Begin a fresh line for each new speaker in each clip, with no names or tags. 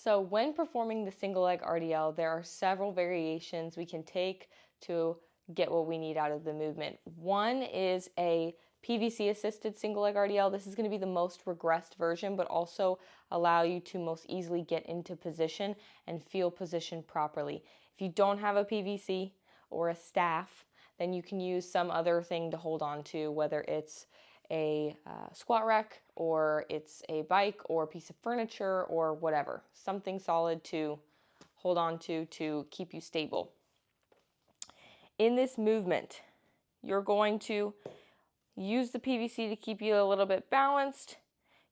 So when performing the single leg RDL, there are several variations we can take to get what we need out of the movement. One is a PVC assisted single leg RDL. This is going to be the most regressed version, but also allow you to most easily get into position and feel positioned properly. If you don't have a PVC or a staff, then you can use some other thing to hold on to, whether it's a squat rack or it's a bike or a piece of furniture or whatever. Something solid to hold on to keep you stable. In this movement, you're going to use the PVC to keep you a little bit balanced.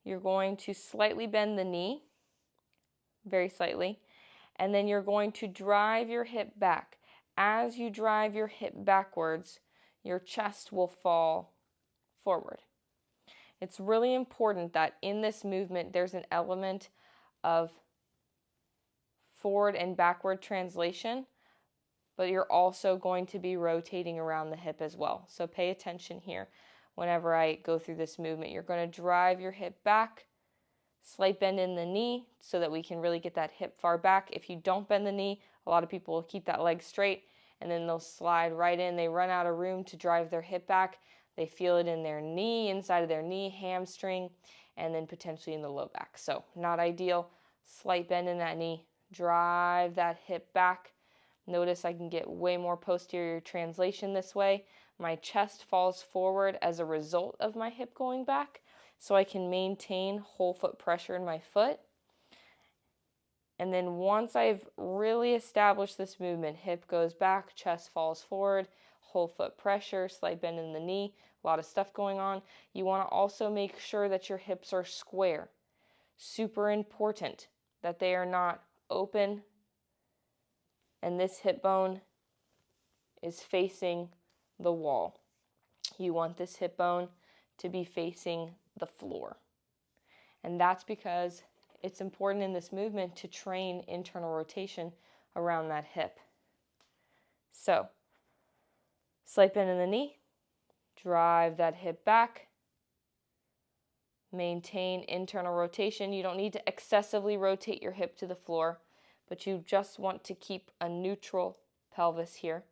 You're going to slightly bend the knee, very slightly, and then you're going to drive your hip back. As you drive your hip backwards, your chest will fall forward. It's really important that in this movement there's an element of forward and backward translation, but you're also going to be rotating around the hip as well. So pay attention here. Whenever I go through this movement, you're going to drive your hip back, slight bend in the knee so that we can really get that hip far back. If you don't bend the knee, a lot of people will keep that leg straight and then they'll slide right in. They run out of room to drive their hip back. They feel it in their knee, inside of their knee, hamstring, and then potentially in the low back. So not ideal. Slight bend in that knee. Drive that hip back. Notice I can get way more posterior translation this way. My chest falls forward as a result of my hip going back, so I can maintain whole foot pressure in my foot. And then once I've really established this movement, hip goes back, chest falls forward, whole foot pressure, slight bend in the knee, a lot of stuff going on. You want to also make sure that your hips are square. Super important that they are not open and this hip bone is facing the wall. You want this hip bone to be facing the floor. And that's because it's important in this movement to train internal rotation around that hip. So, slight bend in the knee, drive that hip back, maintain internal rotation. You don't need to excessively rotate your hip to the floor, but you just want to keep a neutral pelvis here.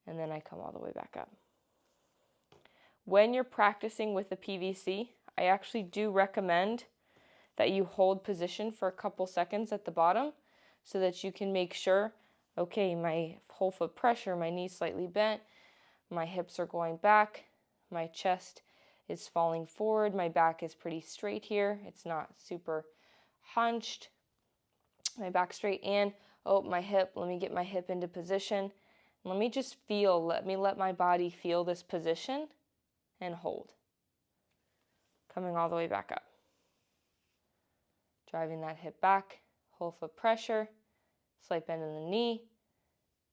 And then I come all the way back up. When you're practicing with the PVC, I actually do recommend that you hold position for a couple seconds at the bottom so that you can make sure, okay, my whole foot pressure, my knee's slightly bent, my hips are going back, my chest is falling forward, my back is pretty straight here, it's not super hunched, my back straight, and oh, my hip, let me get my hip into position. Let me just feel, let my body feel this position and hold. Coming all the way back up. Driving that hip back, whole foot pressure, slight bend in the knee,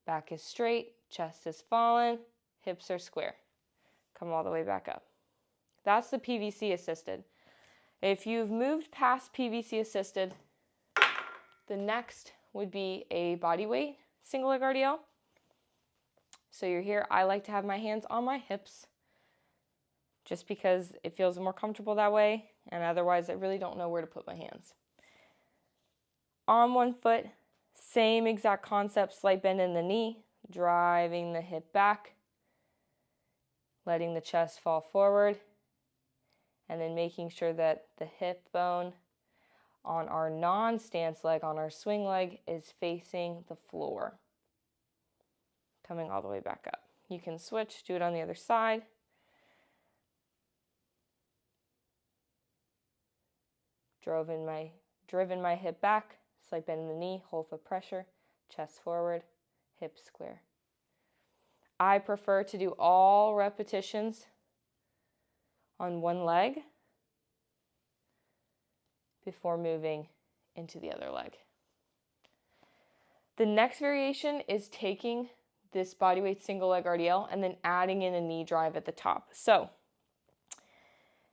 back is straight, chest is fallen, hips are square. Come all the way back up. That's the PVC assisted. If you've moved past PVC assisted, the next would be a body weight single leg RDL. So you're here, I like to have my hands on my hips just because it feels more comfortable that way, and otherwise I really don't know where to put my hands. On one foot, same exact concept, slight bend in the knee, driving the hip back, letting the chest fall forward, and then making sure that the hip bone on our non-stance leg, on our swing leg, is facing the floor. Coming all the way back up. You can switch, do it on the other side. Driven my hip back, slight bend in the knee, whole foot pressure, chest forward, hips square. I prefer to do all repetitions on one leg before moving into the other leg. The next variation is taking this bodyweight single leg RDL and then adding in a knee drive at the top. So,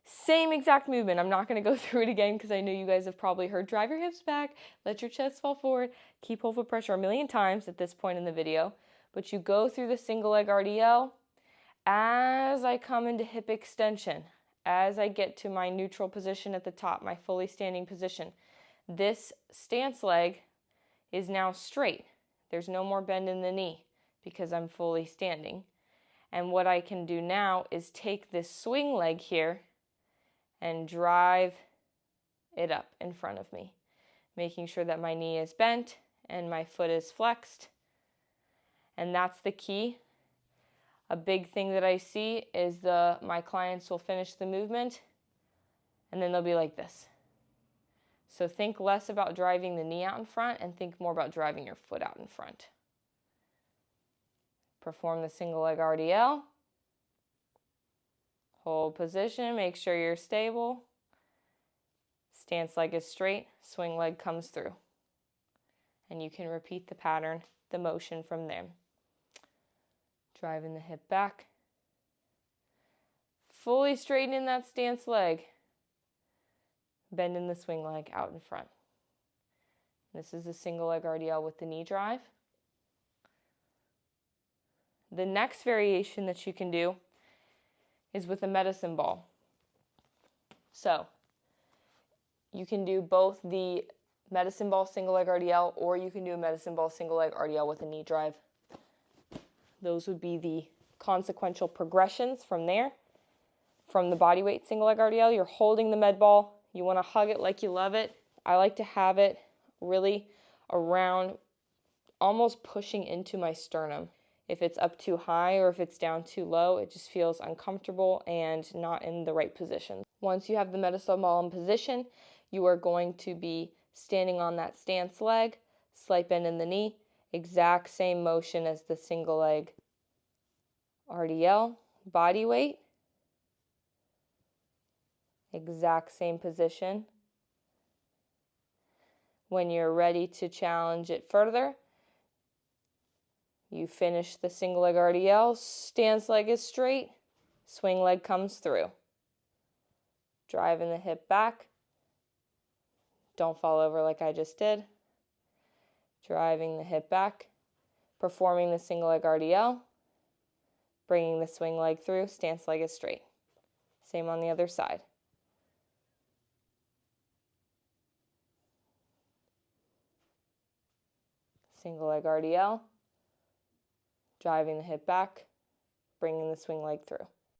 same exact movement. I'm not going to go through it again because I know you guys have probably heard drive your hips back, let your chest fall forward, keep whole foot pressure a million times at this point in the video. But you go through the single leg RDL. As I come into hip extension, as I get to my neutral position at the top, my fully standing position, this stance leg is now straight. There's no more bend in the knee because I'm fully standing. And what I can do now is take this swing leg here and drive it up in front of me, making sure that my knee is bent and my foot is flexed. And that's the key. A big thing that I see is my clients will finish the movement and then they'll be like this. So think less about driving the knee out in front and think more about driving your foot out in front. Perform the single leg RDL. Hold position, make sure you're stable. Stance leg is straight, swing leg comes through. And you can repeat the pattern, the motion from there. Driving the hip back. Fully straightening that stance leg. Bending the swing leg out in front. This is a single leg RDL with the knee drive. The next variation that you can do is with a medicine ball. So you can do both the medicine ball single leg RDL, or you can do a medicine ball single leg RDL with a knee drive. Those would be the consequential progressions from there. From the bodyweight single leg RDL, you're holding the med ball. You want to hug it like you love it. I like to have it really around, almost pushing into my sternum. If it's up too high or if it's down too low, it just feels uncomfortable and not in the right position. Once you have the medicine ball in position, you are going to be standing on that stance leg, slight bend in the knee, exact same motion as the single leg RDL, body weight, exact same position. When you're ready to challenge it further, you finish the single leg RDL, stance leg is straight, swing leg comes through. Driving the hip back. Don't fall over like I just did. Driving the hip back. Performing the single leg RDL. Bringing the swing leg through, stance leg is straight. Same on the other side. Single leg RDL. Driving the hip back, bringing the swing leg through.